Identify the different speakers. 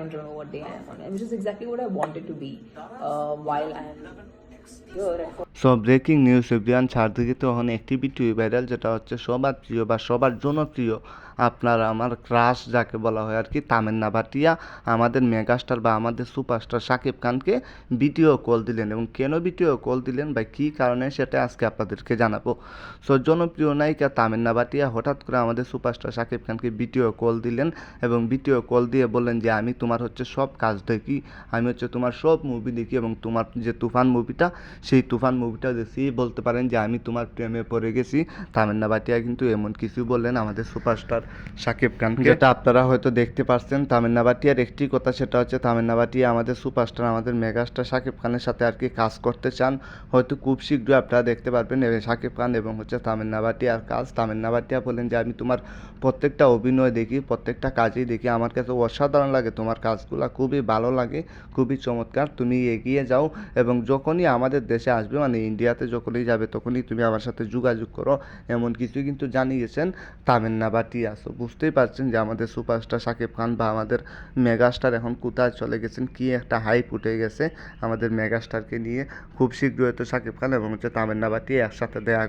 Speaker 1: don't remember what day I am on, which is exactly what I wanted to be while I am here.
Speaker 2: So breaking news everyone, চারদিকে তো এখন একটি video viral, যেটা হচ্ছে সবার প্রিয় বা সবার জনপ্রিয়, আপনার আমার ক্রাশ যাকে বলা হয় আর কি, তামান্না ভাটিয়া আমাদের মেগাস্টার বা আমাদের সুপারস্টার শাকিব খানকে ভিডিও কল দিলেন। এবং কেন ভিডিও কল দিলেন বা কী কারণে, সেটা আজকে আপনাদেরকে জানাবো। সো জনপ্রিয় নায়িকা তামান্না ভাটিয়া হঠাৎ করে আমাদের সুপারস্টার শাকিব খানকে ভিডিও কল দিলেন এবং ভিডিও কল দিয়ে বললেন যে আমি তোমার হচ্ছে সব কাজ দেখি, আমি হচ্ছে তোমার সব মুভি দেখি, এবং তোমার যে তুফান মুভিটা, সেই তুফান মুভিটা দেখি, বলতে পারেন যে আমি তোমার প্রেমে পড়ে গেছি। তামান্না ভাটিয়া কিন্তু এমন কিছু বললেন আমাদের সুপারস্টার শাকিব খানকে, যেটা আপনারা হয়তো দেখতে পাচ্ছেন। তামান্না ভাটিয়ার একটি কথা, সেটা হচ্ছে তামান্না ভাটিয়া আমাদের সুপারস্টার, আমাদের মেগাস্টার শাকিব খানের সাথে আর কি কাজ করতে চান। হয়তো খুব শীঘ্রই আপনারা দেখতে পারবেন শাকিব খান এবং হচ্ছে তামান্না ভাটিয়ার কাজ। তামান্না ভাটিয়া বলেন যে আমি তোমার প্রত্যেকটা অভিনয় দেখি, প্রত্যেকটা কাজেই দেখি, আমার কাছে অসাধারণ লাগে তোমার কাজগুলো, খুবই ভালো লাগে, খুবই চমৎকার, তুমি এগিয়ে যাও এবং যখনই আমাদের দেশে আসবে, মানে ইন্ডিয়াতে যখনই যাবে, তখনই তুমি আমার সাথে যোগাযোগ করো, এমন কিছু কিন্তু জানিয়েছেন তামান্না ভাটিয়া। সো বুঝতেই পারছেন যে আমাদের সুপারস্টার শাকিব খান বা আমাদের মেগাস্টার এখন কোথায় চলে গেছেন, কি একটা হাইপ উঠে গেছে আমাদের মেগাস্টারকে নিয়ে। খুব শীঘ্রই হয়তো শাকিব খান এবং হচ্ছে তামান্না ভাটিয়া একসাথে দেখা